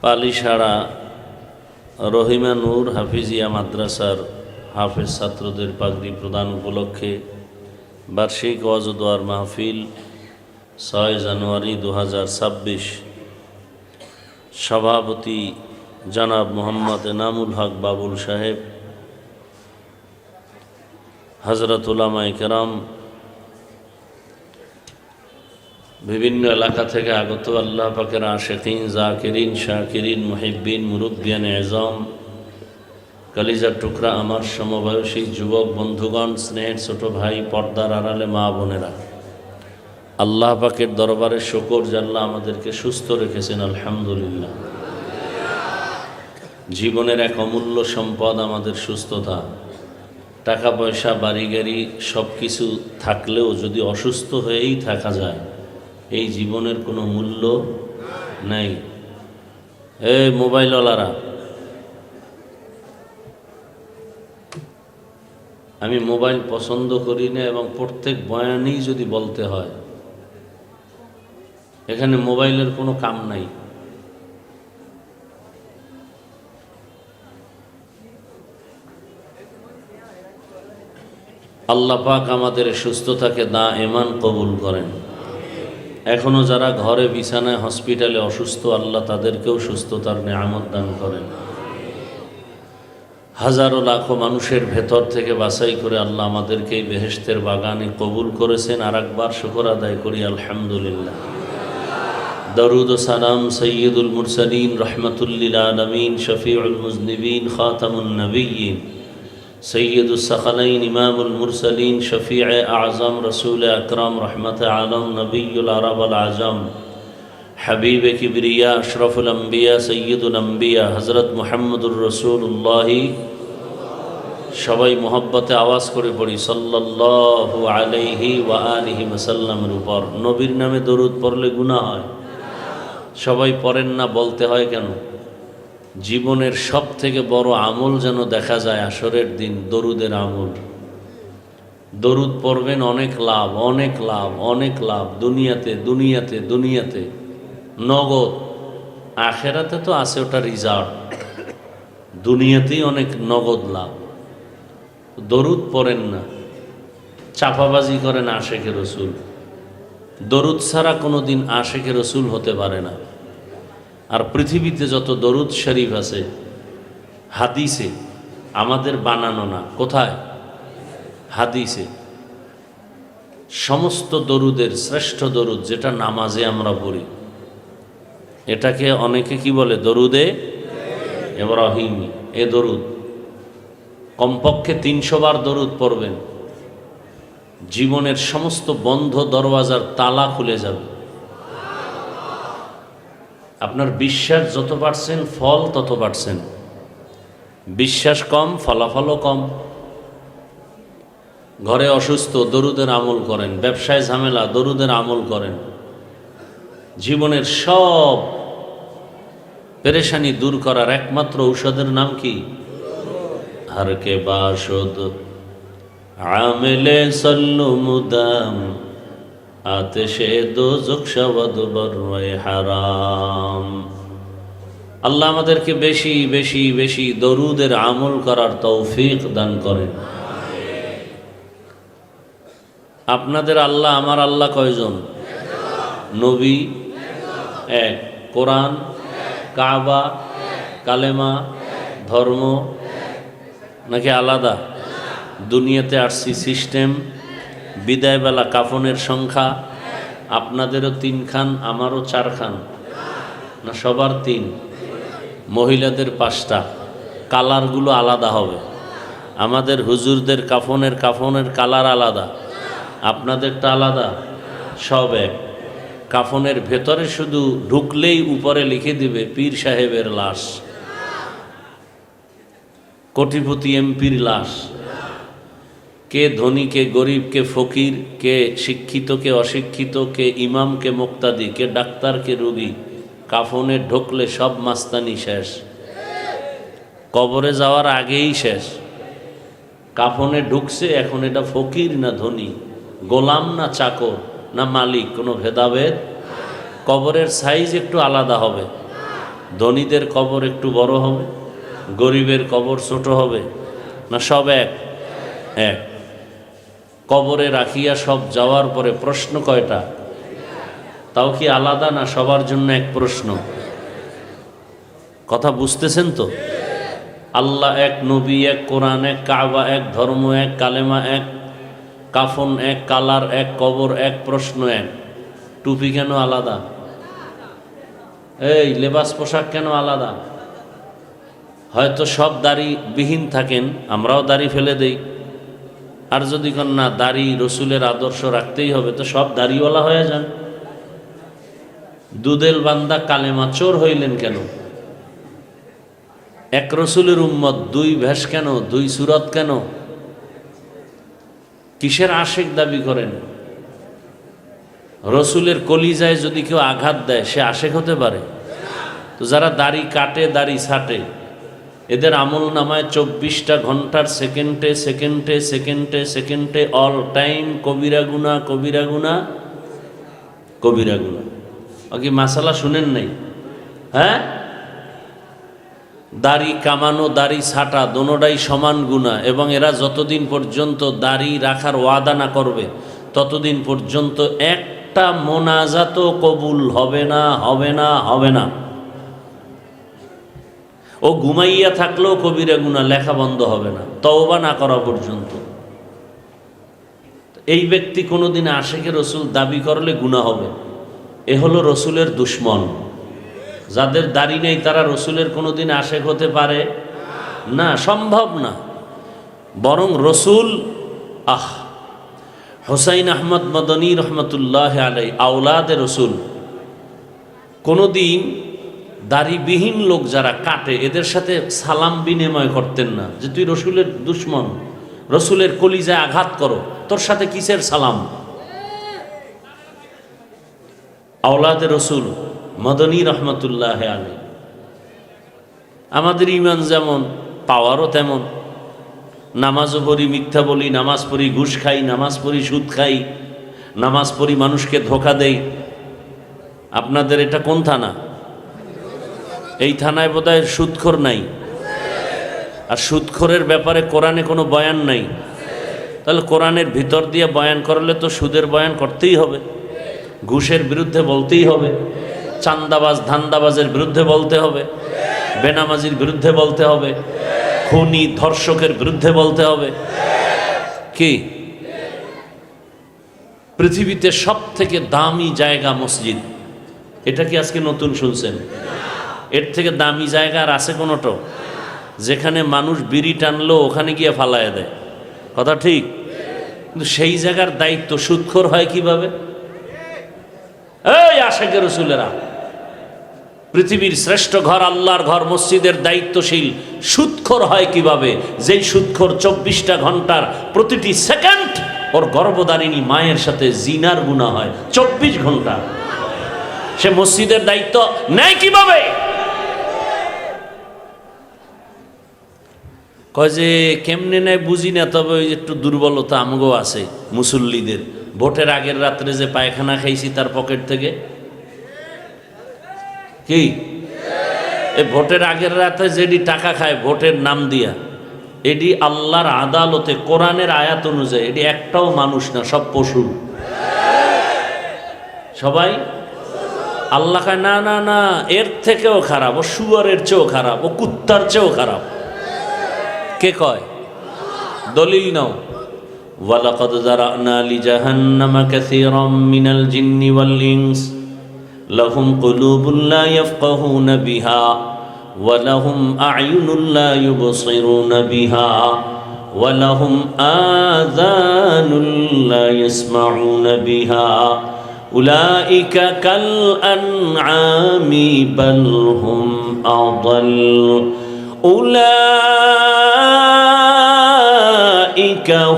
পালিশাড়া রহিমা নূর হাফিজিয়া মাদ্রাসার হাফেজ ছাত্রদের পাগড়ি প্রদান উপলক্ষে বার্ষিক ওয়াজ ও দোয়ার মাহফিল 6 জানুয়ারি 2026 সভাপতি জনাব মোহাম্মদ এনামুল হক বাবুল সাহেব, হযরত উলামায়ে কেরাম, বিভিন্ন এলাকা থেকে আগত আল্লাহ পাকের আশিকিন, জাকিরিন, শাকিরিন, মুহিব্বিন, মুরব্বিয়ান এজম, কলিজার টুকরা আমার সমবয়সী যুবক বন্ধুগণ, স্নেহের ছোট ভাই, পর্দার আড়ালে মা বোনেরা, আল্লাহ পাকের দরবারে শুকর যে আল্লাহ আমাদেরকে সুস্থ রেখেছেন, আলহামদুলিল্লাহ। জীবনের এক অমূল্য সম্পদ আমাদের সুস্থতা। টাকা পয়সা, বাড়ি গাড়ি সব কিছু থাকলেও যদি অসুস্থ হয়েই থাকা যায়, এই জীবনের কোনো মূল্য নাই। এই মোবাইলওয়ালারা, আমি মোবাইল পছন্দ করি না, এবং প্রত্যেক বয়ানেই যদি বলতে হয়, এখানে মোবাইলের কোনো কাম নাই। আল্লাহ পাক আমাদের সুস্থতাকে দায়েমান কবুল করেন। এখনো যারা ঘরে, বিছানায়, হসপিটালে অসুস্থ, আল্লাহ তাদেরকেও সুস্থতার নেয়ামত দান করেন। হাজারো লাখো মানুষের ভেতর থেকে বাছাই করে আল্লাহ আমাদেরকে এই বেহেশতের বাগানে কবুল করেছেন। আর একবার শুকর আদায় করি, আলহামদুলিল্লাহ। দরুদ ও সালাম সৈয়দুল মুরসালিন, রহমতুল্লিল আলমিন, শফিউল মুজনিবিন, খাতামুন নবিয়্যিন, সৈয়দুস সাকালাইন, ইমামুল মুরসালিন, শফিউ আজম, রসুল আকরাম, রহমত আলম, নবিয়ুল আরব আল আজম, হাবিব কিবরিয়া, আশরাফুল আম্বিয়া, সৈয়দুল আম্বিয়া, হজরত মুহাম্মদুর রসুল্লাহি। সবাই মোহব্বতে আওয়াজ করে পড়ি সাল্লাল্লাহু আলাইহি ওয়া আলিহি ওয়াসাল্লামের উপর। নবীর নামে দরুদ পড়লে গুনাহ হয়? সবাই পড়েন না, বলতে হয় কেন? জীবনের সব থেকে বড় আমল যেন দেখা যায় আসরের দিন দরুদের আমল। দরুদ পড়বেন, অনেক লাভ, অনেক লাভ, অনেক লাভ। দুনিয়াতে দুনিয়াতে দুনিয়াতে নগদ, আখেরাতে তো আছে ওটা রিজার্ভ, দুনিয়াতেই অনেক নগদ লাভ। দরুদ পড়েন না, চাপাবাজি করেন আশেকে রসুল। দরুদ ছাড়া কোনো দিন আশেকে রসুল হতে পারে না। আর পৃথিবীতে যত দরুদ শরীফ আছে, হাদিসে, আমাদের বানানো না, কোথায়? হাদিসে। সমস্ত দরুদের শ্রেষ্ঠ দরুদ যেটা নামাজে আমরা পড়ি, এটাকে অনেকে কি বলে? দরুদে ইব্রাহিমি। এ দরুদ কমপক্ষে 300 বার দরুদ পড়বেন, জীবনের সমস্ত বন্ধ দরওয়াজার তালা খুলে যাবে। আপনার বিশ্বাস যত বাড়ছেন, ফল তত বাড়ছেন। বিশ্বাস কম, ফলাফলও কম। ঘরে অসুস্থ, দরুদের আমল করেন। ব্যবসায় ঝামেলা, দরুদের আমল করেন। জীবনের সব পেরেশানি দূর করার একমাত্র ঔষধের নাম কি? हर के बाशुद आमिले सल्लु मुदाम आतिशे दोज़ख शवद बर्वे হারাম। আল্লাহ আমাদেরকে বেশি বেশি বেশি দরুদের আমল করার তৌফিক দান করেন। আপনাদের আল্লাহ, আমার আল্লাহ কয়জন? নবী এক, কোরআন, কাবা, কালেমা, ধর্ম নাকি আলাদা? দুনিয়াতে আসছি সিস্টেম, বিদায়বেলা কাফনের সংখ্যা। আপনাদেরও 3 খান, আমারও 4 খান, না সবার 3? মহিলাদের 5টা, কালারগুলো আলাদা হবে। আমাদের হুজুরদের কাফনের কালার আলাদা, আপনাদেরটা আলাদা, সব এক। কাফনের ভেতরে শুধু ঢুকলেই উপরে লিখে দিবে পীর সাহেবের লাশ, কোটিপতি এমপির লাশ। কে ধনী, কে গরিব, কে ফকির, কে শিক্ষিত, কে অশিক্ষিত, কে ইমাম, কে মুক্তাদি, কে ডাক্তার, কে রোগী। কাফনে ঢুকলে সব মাস্তানি শেষ, কবরে যাওয়ার আগেই শেষ। কাফনে ঢুকছে, এখন এটা ফকির না ধনী, গোলাম না চাকর না মালিক, কোনো ভেদাভেদ। কবরের সাইজ একটু আলাদা হবে, ধনীদের কবর একটু বড় হবে, গরিবের কবর ছোট হবে, না সব এক? এক। কবরে রাখিয়া সব যাওয়ার পরে প্রশ্ন কয়টা? তাও কি আলাদা, না সবার জন্য এক প্রশ্ন? কথা বুঝতেছেন তো? আল্লাহ এক, নবী এক, কোরআন এক, কাবা এক, ধর্ম এক, কালেমা এক, কাফন এক, কালার এক, কবর এক, প্রশ্ন এক। টুপি কেন আলাদা? এই লেবাস পোশাক কেন আলাদা? হয়তো সব দাড়ি বিহীন থাকেন, আমরাও দাড়ি ফেলে দেই। আর যদি কোন না দাড়ি রসুলের আদর্শ রাখতেই হবে, তো সব দাড়িওয়ালা হয়ে যান। দুদেল বান্দা কালেমা চোর হইলেন কেন? এক রসুলের উম্মত, দুই ভেষ কেন? দুই সুরত কেন? কিসের আশেক দাবি করেন? রসুলের কলিজায় যদি কেউ আঘাত দেয়, সে আশেক হতে পারে? তো যারা দাড়ি কাটে, দাড়ি ছাটে, এদের আমল নামায় 24টা ঘন্টার সেকেন্ডে সেকেন্ডে সেকেন্ডে সেকেন্ডে অল টাইম কবিরা গুনাহ, কবিরা গুনাহ, কবিরা গুনাহ। কি মাসালা শুনেন নাই? হ্যাঁ, দাড়ি কামানো, দাড়ি ছাটা দোনোটাই সমান গুনাহ, এবং এরা যতদিন পর্যন্ত দাড়ি রাখার ওয়াদা না করবে, ততদিন পর্যন্ত একটা মোনাজাতও কবুল হবে না, হবে না, হবে না। ও ঘুমাইয়া থাকলেও কবিরা গুনাহ, লেখা বন্ধ হবে না তওবা না করা পর্যন্ত। এই ব্যক্তি কোনোদিন আশেকে রসুল দাবি করলে গুনাহ হবে। এ হলো রসুলের দুশ্মন। যাদের দাড়ি নেই তারা রসুলের কোনোদিন আশেক হতে পারে না, সম্ভব না। বরং রসুল হুসাইন আহমদ মদনী রহমতুল্লাহ আলাই, আওলাদে রসুল, কোনোদিন দাড়িবিহীন লোক যারা কাটে এদের সাথে সালাম বিনিময় করতেন না, যে তুই রসুলের দুশ্মন, রসুলের কলিজায় আঘাত করো, তোর সাথে কিসের সালাম? আওলাদে রসুল মদনী রহমতুল্লাহ আলাই। আমাদের ইমান যেমন, পাওয়ারও তেমন। নামাজও পড়ি, মিথ্যা বলি, নামাজ পড়ি, ঘুষ খাই, নামাজ পড়ি, সুদ খাই, নামাজ পড়ি, মানুষকে ধোঁকা দেই। আপনাদের এটা কোন থানা? এই থানায় বোধহয় সুদখোর নাই, আর সুদখোরের ব্যাপারে কোরআনে কোনো বয়ান নাই। তাহলে কোরআনের ভিতর দিয়ে বয়ান করলে তো সুদের বয়ান করতেই হবে, ঘুষের বিরুদ্ধে বলতেই হবে, চান্দাবাজ ধান্দাবাজের বিরুদ্ধে বলতে হবে, বেনামাজির বিরুদ্ধে বলতে হবে, খুনি ধর্ষকের বিরুদ্ধে বলতে হবে। কি পৃথিবীতে সব থেকে দামি জায়গা মসজিদ, এটা কি আজকে নতুন শুনছেন? এর থেকে দামি জায়গা আর আছে কোনোটা? যেখানে মানুষ বিড়ি টানলো ওখানে গিয়ে ফালায় দেয়, কথা ঠিক? কিন্তু সেই জায়গার দায়িত্ব সুদখোর হয় কিভাবে? এই আশেকে রসুলেরা, পৃথিবীর শ্রেষ্ঠ ঘর আল্লাহর ঘর মসজিদের দায়িত্বশীল সুদখোর হয় কিভাবে? যেই সুদখোর 24টা ঘন্টার প্রতিটি সেকেন্ড ওর গর্ভধারিণী মায়ের সাথে জিনার গুনাহ হয় 24 ঘন্টা, সে মসজিদের দায়িত্ব নেয় কিভাবে? কয় যে কেমনে নেয় বুঝি না, তবে ওই একটু দুর্বলতা আমগো আছে মুসল্লিদের। ভোটের আগের রাত্রে যে পায়খানা খাইছি তার পকেট থেকে, কি এই ভোটের আগের রাতে যেটি টাকা খায় ভোটের নাম দিয়া, এটি আল্লাহর আদালতে কোরআনের আয়াত অনুযায়ী এটি একটাও মানুষ না, সব পশু। সবাই আল্লাহ কয় না না না, এর থেকেও খারাপ, ও শুয়ারের চেয়েও খারাপ, ও কুত্তার চেয়েও খারাপ। কে কয়? দলিল নাও। ওয়ালাকাদ যারানা লিজাহান্নামা কাসীরাম মিনাল জিন্নি ওয়াল ইনস লাহুম কুলুবুন লা ইয়াফকাহুনা বিহা ওয়া লাহুম আ'য়ুনুন লা ইউবসিরুনা বিহা ওয়া লাহুম আযানুন লা ইয়াসমাউনা বিহা উলাইকা কাল আনআমি বাল হুম আদাল উলাইকা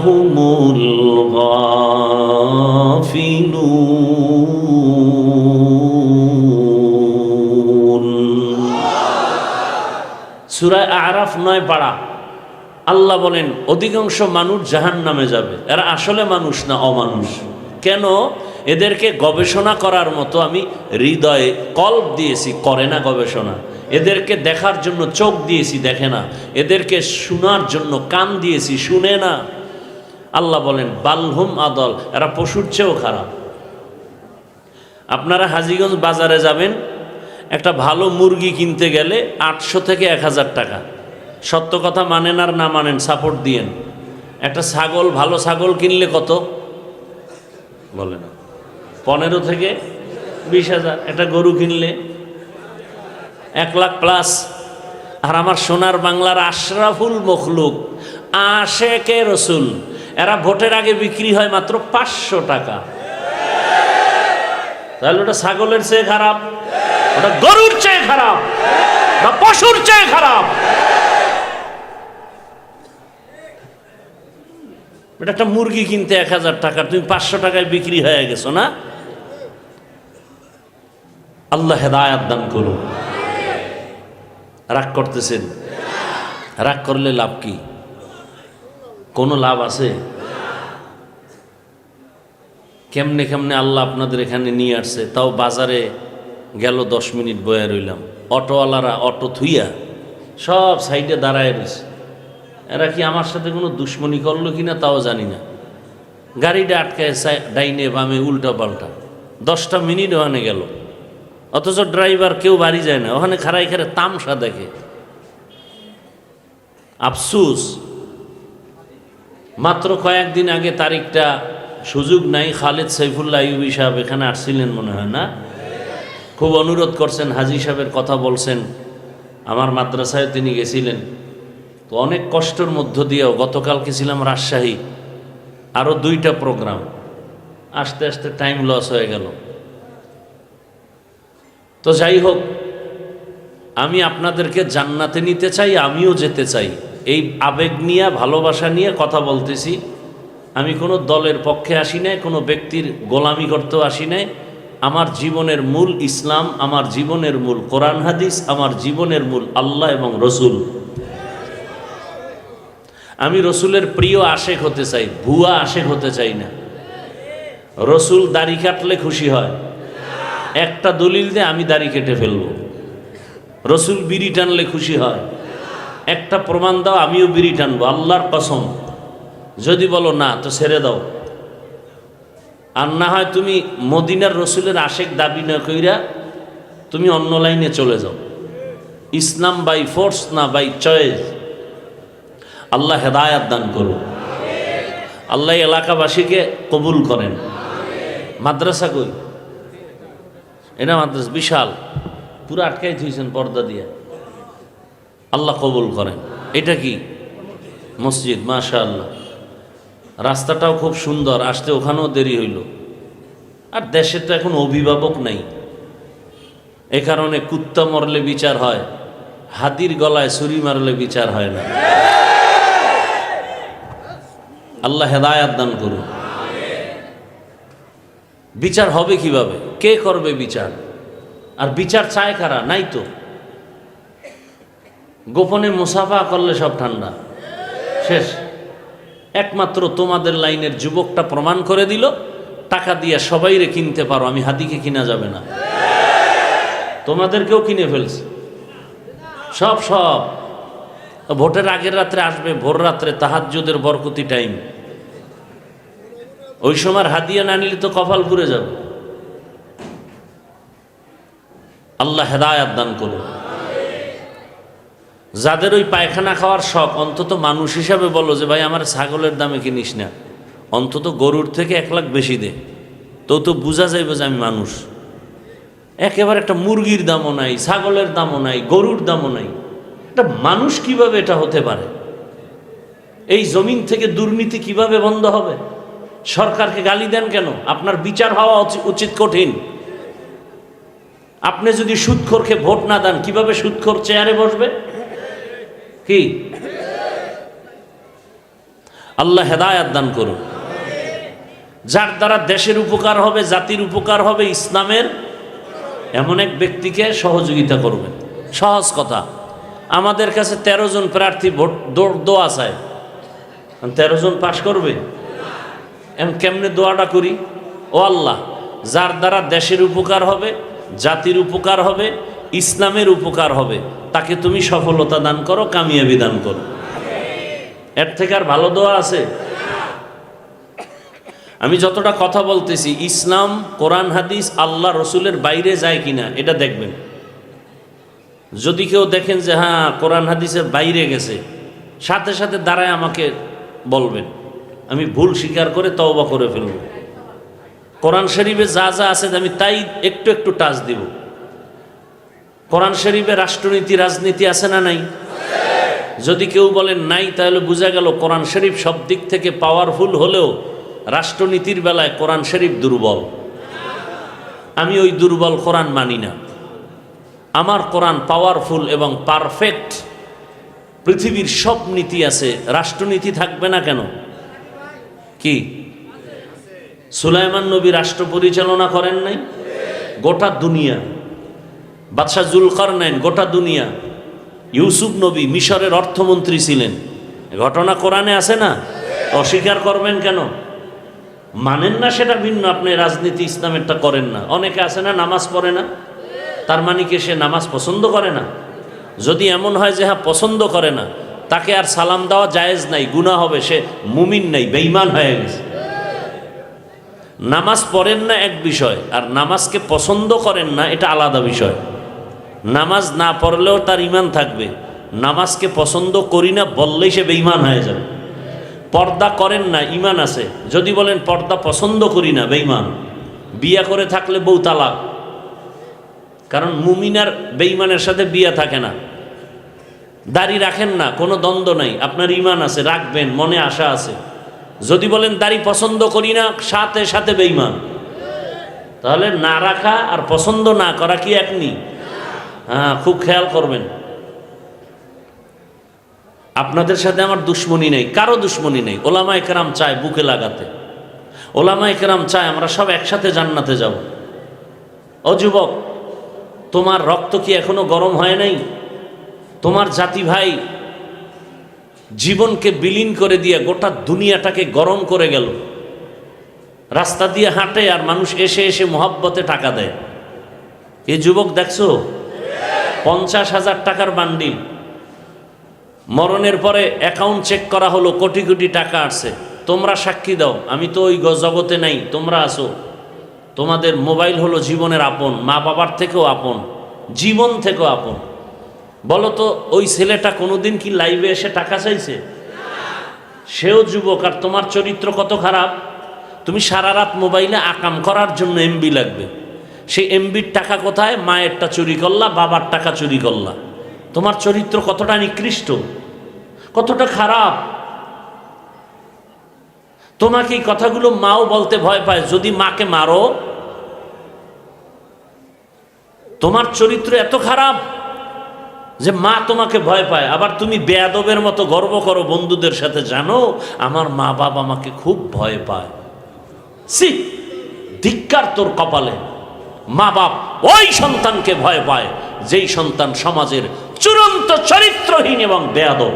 হুমুল গাফিলুন। সূরা আরাফ 9 পারা। আল্লাহ বলেন অধিকাংশ মানুষ জাহান্নামে যাবে, এরা আসলে মানুষ না, অমানুষ। কেন? এদেরকে গবেষণা করার মতো আমি হৃদয়ে কল্প দিয়েছি, করে না গবেষণা। এদেরকে দেখার জন্য চোখ দিয়েছি, দেখে না। এদেরকে শোনার জন্য কান দিয়েছি, শুনে না। আল্লাহ বলেন বালহুম আদল, এরা পশুর চেয়েও খারাপ। আপনারা হাজীগঞ্জ বাজারে যাবেন, একটা ভালো মুরগি কিনতে গেলে 800 থেকে 1000 টাকা। সত্য কথা মানেন আর না মানেন, সাপোর্ট দিয়েন। একটা ছাগল, ভালো ছাগল কিনলে কত বলে না? 15 থেকে 20,000। একটা গরু কিনলে 1 লাখ প্লাস। আর আমার সোনার বাংলার আশরাফুল মখলুক আশেকে রসুল, এরা ভোটের আগে বিক্রি হয় মাত্র 500 টাকা। তাহলে ওটা ছাগলের চেয়ে খারাপ, ওটা গরুর চেয়ে খারাপ, ওটা পশুর চেয়ে খারাপ। এটা একটা মুরগি কিনতে 1000 টাকা, তুমি 500 টাকায় বিক্রি হয়ে গেছো না? আল্লাহ হেদায়াত দান করুন। রাগ করতেছেন? রাগ করলে লাভ কি? কোনো লাভ আছে? কেমনে কেমনে আল্লাহ আপনাদের এখানে নিয়ে আসছে, তাও বাজারে গেল 10 মিনিট বয়ে রইলাম। অটোওয়ালারা অটো থুইয়া সব সাইডে দাঁড়ায় রয়েছে। এরা কি আমার সাথে কোনো দুশ্মনী করলো কিনা তাও জানি না। গাড়িটা আটকায় ডাইনে বামে উল্টা পাল্টা, 10টা মিনিট ওখানে গেল, অথচ ড্রাইভার কেউ বাড়ি যায় না, ওখানে খাড়াই খাড়ে তামসা দেখে। আফসুস, মাত্র কয়েকদিন আগে তারিখটা সুযোগ নাই, খালেদ সাইফুল্লাহ আইয়ুবী সাহেব এখানে আসছিলেন মনে হয় না? খুব অনুরোধ করছেন, হাজী সাহেবের কথা বলছেন, আমার মাদ্রাসায় তিনি গেছিলেন। তো অনেক কষ্টের মধ্য দিয়েও গতকালকে ছিলাম রাজশাহী, আরও 2টা প্রোগ্রাম, আস্তে আস্তে টাইম লস হয়ে গেল। তো যাই হোক, আমি আপনাদেরকে জান্নাতে নিতে চাই, আমিও যেতে চাই। এই আবেগ নিয়ে, ভালোবাসা নিয়ে কথা বলতেছি। আমি কোনো দলের পক্ষে আসি নাই, কোনো ব্যক্তির গোলামি করতেও আসি নাই। আমার জীবনের মূল ইসলাম, আমার জীবনের মূল কোরআন হাদিস, আমার জীবনের মূল আল্লাহ এবং রসুল। আমি রসুলের প্রিয় আশেক হতে চাই, ভুয়া আশেক হতে চাই না। রসুল দাড়ি কাটলে খুশি হয়, একটা দলিল দিয়ে আমি দাড়ি কেটে ফেলবো। রসুল বিড়ি টানলে খুশি হয়, একটা প্রমাণ দাও আমিও বিড়ি টানবো, আল্লাহর কসম। যদি বলো না তো ছেড়ে দাও। আর না হয় তুমি মদিনার রসুলের আশেক দাবি না কইরা তুমি অন্য লাইনে চলে যাও। ইসলাম বাই ফোর্স না বাই চয়েস। আল্লাহ হেদায়াত দান করুন। আল্লাহ এলাকাবাসীকে কবুল করেন। মাদ্রাসা কই? এটা মাদ্রাসা বিশাল, পুরো আটকাই থুইছেন পর্দা দিয়ে। আল্লাহ কবুল করেন। এটা কি? মসজিদ, মাশাআল্লাহ। রাস্তাটাও খুব সুন্দর, আসতে ওখানেও দেরি হইল। আর দেশে তো এখন অভিভাবক নাই, এ কারণে কুত্তা মরলে বিচার হয়, হাতির গলায় ছুরি মারলে বিচার হয় না। আল্লাহ হেদায়াত দান করুন। বিচার হবে কিভাবে? কে করবে বিচার? আর বিচার চায় কারা? নাই তো। গোপনে মুসাফা করলে সব ঠান্ডা, শেষ। একমাত্র তোমাদের লাইনের যুবকটা প্রমাণ করে দিল, টাকা দিয়ে সবাইরে কিনতে পারো, আমি হাতিকে কিনা যাবে না। তোমাদেরকেও কিনে ফেলছে সব। ভোটের আগের রাত্রে আসবে, ভোর রাত্রে তাহাজ্জুদের বরকতি টাইম, ওই সময় হাদিয়া না নিলে তো কপাল পুড়ে যাবে। আল্লাহ হেদায়াত দান করুন। যাদের ওই পায়খানা খাওয়ার শখ, অন্তত মানুষ হিসাবে বলো যে ভাই আমার ছাগলের দামে কিনিস না, অন্তত গরুর থেকে 1 লাখ বেশি দে, তো বোঝা যাইবে যে আমি মানুষ। একেবারে একটা মুরগির দামও নাই, ছাগলের দামও নাই, গরুর দামও নাই। একটা মানুষ কিভাবে এটা হতে পারে? এই জমিন থেকে দুর্নীতি কিভাবে বন্ধ হবে? সরকারকে গালি দেন কেন? আপনার বিচার হওয়া উচিত কঠিন। আপনি যদি সুদখোরকে ভোট না দেন, কিভাবে সুদখোর চেয়ারে বসবে? কি? আল্লাহ হেদায়াত দান করুন। যার দ্বারা দেশের উপকার হবে, জাতির উপকার হবে, ইসলামের, এমন এক ব্যক্তিকে সহযোগিতা করবেন। সহজ কথা, আমাদের কাছে 13 জন প্রার্থী ভোট দোয়া চায়, 13 জন পাশ করবে? এমন কেমনে দোয়াটা করি? ও আল্লাহ, যার দ্বারা দেশের উপকার হবে, জাতির উপকার হবে, ইসলামের উপকার হবে, তাকে তুমি সফলতা দান করো, কামিয়াবি দান করো। এর থেকে আর ভালো দোয়া আছে? আমি যতটা কথা বলতেছি, ইসলাম, কোরআন হাদিস, আল্লাহ রসুলের বাইরে যায় কিনা এটা দেখবেন। যদি কেউ দেখেন যে হ্যাঁ কোরআন হাদিসের বাইরে গেছে, সাথে সাথে দাঁড়ায় আমাকে বলবেন, আমি ভুল স্বীকার করে তওবা করে ফেলব। কোরআন শরীফে যা যা আছে আমি তাই একটু একটু টাচ দিব। কোরআন শরীফে রাষ্ট্রনীতি রাজনীতি আছে না নাই? যদি কেউ বলেন নাই, তাহলে বোঝা গেল কোরআন শরীফ সব দিক থেকে পাওয়ারফুল হলেও রাষ্ট্রনীতির বেলায় কোরআন শরীফ দুর্বল। আমি ওই দুর্বল কোরআন মানি না। আমার কোরআন পাওয়ারফুল এবং পারফেক্ট। পৃথিবীর সব নীতি আছে, রাষ্ট্রনীতি থাকবে না কেন? কি সুলাইমান নবী রাষ্ট্র পরিচালনা করেন নাই? গোটা দুনিয়া। বাদশাহ জুলকারনাইন গোটা দুনিয়া। ইউসুফ নবী মিশরের অর্থমন্ত্রী ছিলেন। ঘটনা কোরআনে আছে না? অস্বীকার করবেন কেন? মানেন না সেটা ভিন্ন, আপনি রাজনীতি ইসলামেরটা করেন না। অনেকে আছে না নামাজ পড়ে না, তার মানে কি সে নামাজ পছন্দ করে না? যদি এমন হয় যে হ্যাঁ পছন্দ করে না, তাকে আর সালাম দেওয়া জায়েজ নাই, গুনাহ হবে, সে মুমিন নাই, বেঈমান হয়ে গেছে। নামাজ পড়েন না এক বিষয়, আর নামাজকে পছন্দ করেন না এটা আলাদা বিষয়। নামাজ না পড়লেও তার ঈমান থাকবে, নামাজকে পছন্দ করি না বললেই সে বেঈমান হয়ে যাবে। পর্দা করেন না, ঈমান আছে, যদি বলেন পর্দা পছন্দ করি না, বেঈমান। বিয়া করে থাকলে বউ তালাক, কারণ মুমিন আর বেঈমানের সাথে বিয়া থাকে না। দাড়ি রাখেন না, কোনো দ্বন্দ্ব নাই, আপনার ঈমান আছে, রাখবেন, মনে আশা আছে। যদি বলেন দাড়ি পছন্দ করি না, সাথে সাথে বেঈমান। তাহলে না রাখা আর পছন্দ না করা কি এক নি? হ্যাঁ, খুব খেয়াল করবেন। আপনাদের সাথে আমার দুশ্মনী নেই, কারো দুশ্মনী নেই। ওলামায়ে কেরাম চায় বুকে লাগাতে, ওলামায়ে কেরাম চায় আমরা সব একসাথে জান্নাতে যাব। ও যুবক, তোমার রক্ত কি এখনো গরম হয় নাই? তোমার জাতি ভাই জীবনকে বিলীন করে দিয়ে গোটা দুনিয়াটাকে গরম করে গেল। রাস্তা দিয়ে হাঁটে আর মানুষ এসে এসে মোহাব্বতে টাকা দেয়। এই যুবক দেখছো? 50,000 টাকার বান্ডিল। মরণের পরে অ্যাকাউন্ট চেক করা হলো, কোটি কোটি টাকা আসছে। তোমরা সাক্ষী দাও, আমি তো ওই জগতে নাই, তোমরা আসো। তোমাদের মোবাইল হলো জীবনের আপন, মা বাবার থেকেও আপন, জীবন থেকেও আপন। বলো তো ওই ছেলেটা কোনোদিন কি লাইভে এসে টাকা চাইছে? সেও যুবক, আর তোমার চরিত্র কত খারাপ। তুমি সারা রাত মোবাইলে আকাম করার জন্য এমবি লাগবে, সেই এমবির টাকা কোথায়? মায়েরটা চুরি করলা, বাবার টাকা চুরি করলা। তোমার চরিত্র কতটা নিকৃষ্ট, কতটা খারাপ। তোমাকে এই কথাগুলো মাও বলতে ভয় পায়, যদি মাকে মারো। তোমার চরিত্র এত খারাপ যে মা তোমাকে ভয় পায়। আবার তুমি বেয়াদবের মতো গর্ব করো বন্ধুদের সাথে, জানো আমার মা বাবা আমাকে খুব ভয় পায়। সি, ধিক্কার তোর কপালে। মা বাপ ওই সন্তানকে ভয় পায় যেই সন্তান সমাজের চূড়ান্ত চরিত্রহীন এবং বেয়াদব।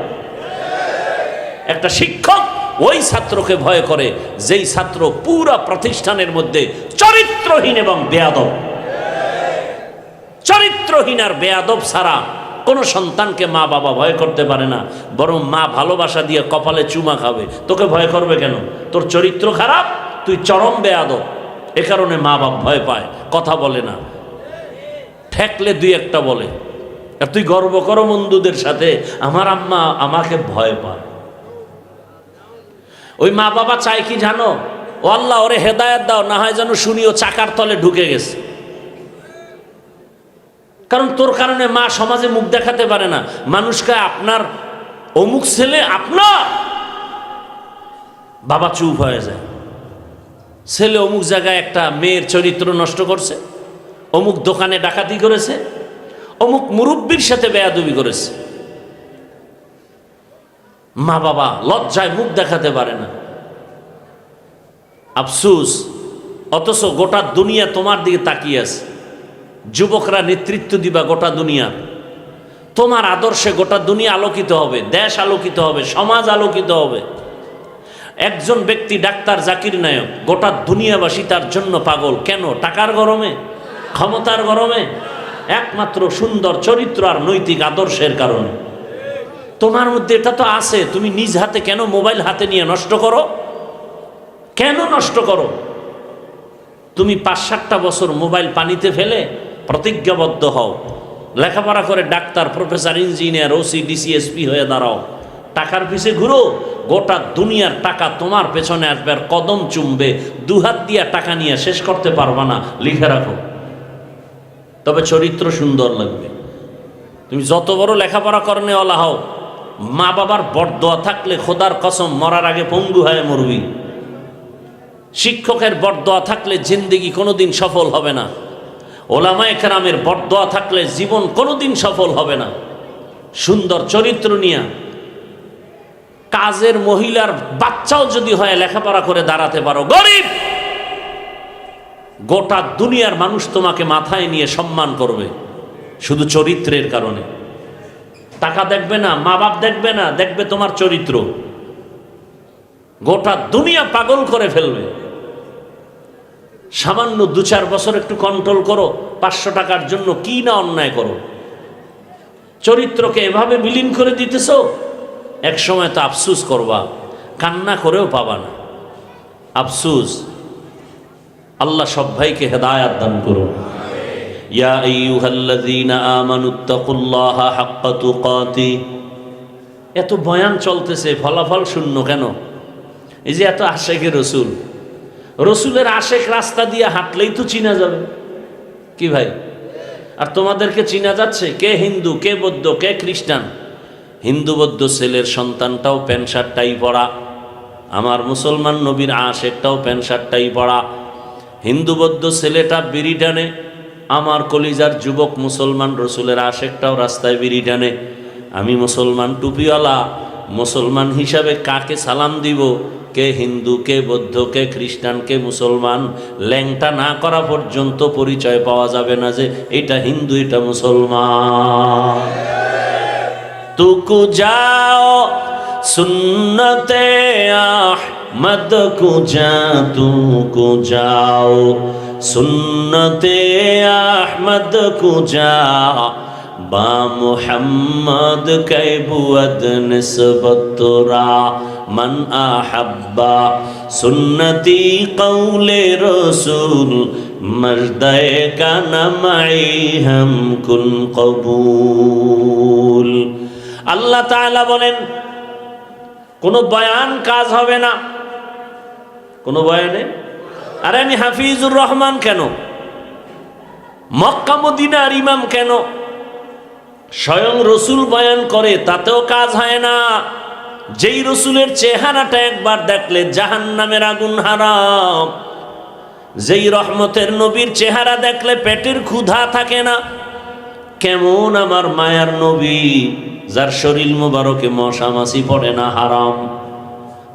একটা শিক্ষক ওই ছাত্রকে ভয় করে যেই ছাত্র পুরা প্রতিষ্ঠানের মধ্যে চরিত্রহীন এবং বেয়াদব। চরিত্রহীন আর বেয়াদব ছাড়া কোনো সন্তানকে মা বাবা ভয় করতে পারে না, বরং মা ভালোবাসা দিয়ে কপালে চুমা খাবে। তোকে ভয় করবে কেন? তোর চরিত্র খারাপ, তুই চরম বেয়াদব। এ কারণে মা বাপ ভয় পায়, কথা বলে না, ঠেকলে দুই একটা বলে। আর তুই গর্ব করো বন্ধুদের সাথে, আমার আম্মা আমাকে ভয় পায়। ওই মা বাবা চায় কি জানো? ও আল্লাহ ওরে হেদায়েত দাও, না হয় যেন শুনিও চাকার তলে ঢুকে গেছে। কারণ তোর কারণে মা সমাজে মুখ দেখাতে পারে না। মানুষকে আপনার অমুক ছেলে আপনার, বাবা চুপ হয়ে যায়। ছেলে অমুক জায়গায় একটা মেয়ের চরিত্র নষ্ট করছে, অমুক দোকানে ডাকাতি করেছে, অমুক মুরব্বির সাথে বেয়াদবি করেছে। মা বাবা লজ্জায় মুখ দেখাতে পারে না, আফসোস। অথচ গোটা দুনিয়া তোমার দিকে তাকিয়ে আছে। যুবকরা নেতৃত্ব দিবা গোটা দুনিয়া, তোমার আদর্শে গোটা দুনিয়া আলোকিত হবে, দেশ আলোকিত হবে, সমাজ আলোকিত হবে। একজন ব্যক্তি ডাক্তার জাকির নায়ক, গোটা দুনিয়াবাসী তার জন্য পাগল। কেন? টাকার গরমে, ক্ষমতার গরমে? একমাত্র সুন্দর চরিত্র আর নৈতিক আদর্শের কারণে। তোমার মধ্যে এটা তো আছে, তুমি নিজ হাতে কেন মোবাইল হাতে নিয়ে নষ্ট করো? কেন নষ্ট করো? তুমি ৫-৭টা বছর মোবাইল পানিতে ফেলে প্রতিজ্ঞাবদ্ধ হও, লেখাপড়া করে doctor, professor, engineer, OC, DC, SP হয়ে দাঁড়াও, টাকার পিছে ঘুরো, গোটা দুনিয়ার টাকা তোমার পেছনে আসবে আর কদম চুমবে, দুহাত দিয়া টাকা নিয়ে শেষ করতে পারবা না। লিখে রাখো, তবে চরিত্র সুন্দর লাগবে। তুমি যত বড় লেখাপড়া করনেওয়ালা হও, মা বাবার বরদোয়া থাকলে খোদার কসম মরার আগে পঙ্গু হয়ে মরবি। শিক্ষকের বরদোয়া থাকলে জিন্দেগি কোনোদিন সফল হবে না। ওলামায়ে কেরামের বরদোয়া থাকলে জীবন কোনোদিন সফল হবে না। সুন্দর চরিত্র নিয়ে কাজের মহিলার বাচ্চাও যদি হয় লেখাপড়া করে দাঁড়াতে পারো, গরিব, গোটা দুনিয়ার মানুষ তোমাকে মাথায় নিয়ে সম্মান করবে শুধু চরিত্রের কারণে। টাকা দেখবে না, মা বাপ দেখবে না, দেখবে তোমার চরিত্র। গোটা দুনিয়া পাগল করে ফেলবে। সামান্য 2-4 বছর একটু কন্ট্রোল করো, 500 টাকার জন্য কি না অন্যায় করো। চরিত্রকে এভাবে বিলীন করে দিতেছ, এক সময় তো আফসুস করবা, কান্না করেও পাবা না। আফসুস। আল্লাহ সব ভাইকে হেদায়াত দান করুন। ইয়া আইয়ুহাল্লাযীনা আমানুত্তাকুল্লাহা হাক্কা তুকাতি। এত বয়ান চলতেছে, ফলাফল শূন্য কেন? এই যে এত আশেকে রসুল, রসুলের আশেক রাস্তা দিয়ে হাঁটলেই তো চিনা যাবে কি ভাই? আর তোমাদেরকে চিনা যাচ্ছে কে হিন্দু, কে বৌদ্ধ, কে খ্রিস্টান। হিন্দু বৌদ্ধ ছেলের সন্তানটাও প্যান্ট শার্টটাই পরা, আমার মুসলমান নবীর আশেকটাও প্যান্ট শার্টটাই পরা। হিন্দু বৌদ্ধ ছেলেটা বিড়ি টানে, আমার কলিজার যুবক মুসলমান রসুলের আশেকটাও রাস্তায় বিড়ি টানে। আমি মুসলমান টুপিওয়ালা, মুসলমান হিসাবে কাকে সালাম দিব? কে হিন্দু, কে বৌদ্ধ, কে খ্রিস্টান, কে মুসলমান। ল্যাংটা না করা পর্যন্ত পরিচয় পাওয়া যাবে না যে এটা হিন্দু, এটা মুসলমান। তুকু যাও সুন্নতে আহমদ কুজা, তুকু যাও সুন্নতে আহমদ কুজা, বা মুহাম্মদ কৈবুয়দ নিসবতরা, মান আহাব্বা সুন্নতি কৌলে রসুল, মর্দায়ে কানা মাই হাম কুন কবুল। আল্লাহ তাআলা বলেন কোনো বয়ান কাজ হবে না, কোনো বয়ানে। আরে আমি হাফিজুর রহমান কেন, মক্কা মদিনার ইমাম কেন, স্বয়ং রসুল বয়ান করে তাতেও কাজ হয় না। যেই রসুলের চেহারাটা একবার দেখলে জাহান্নামের আগুন হারাম, যেই রহমতের নবীর চেহারা দেখলে পেটের ক্ষুধা থাকে না। কেমন আমার মায়ার নবী, যার শরীর মোবারকে মশা মাছি পড়ে না, হারাম।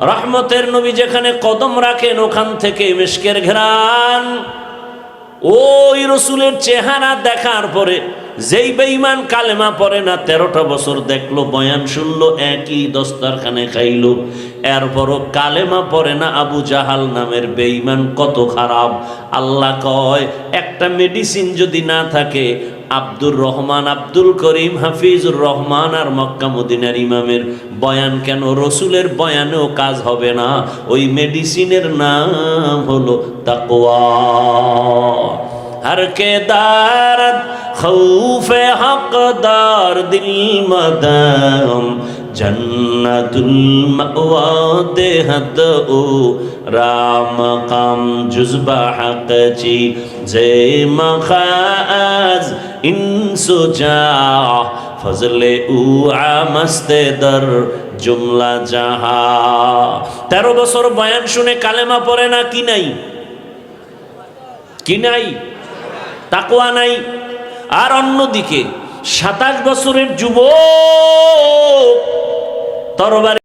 রহমতের নবী যেখানে কদম রাখেন ওখান থেকে মিশকের ঘ্রাণ। ওই রসুলের চেহারা দেখার পরে যেই বেঈমান কালেমা পড়ে না, 13টা বছর দেখলো, বয়ান শুনলো, একই দস্তারখানে খাইলো, এরপরও কালেমা পড়ে না। আবু জাহাল নামের বেঈমান কত খারাপ। আল্লাহ কয় একটা মেডিসিন যদি না থাকে, আব্দুর রহমান, আব্দুল করিম, হাফিজুর রহমান আর মক্কা মদিনার ইমামের বয়ান কেন, রসুলের বয়ানেও কাজ হবে না। ওই মেডিসিনের নাম হলো তাকওয়া। हर के दारद खौफे हकदार दिल मदाम, जन्नतुल मअवा देहत ओ राम काम जुज़बा हक ची, जे मखाज इंसुजा फजले उ आमस्ते दर जुमला जहा। 13 বছর বয়ান শুনে কালেমা পড়ে না, কি নাই? কি নাই? তাকওয়া নাই। আর অন্যদিকে 27 বছরের যুবক তরবারি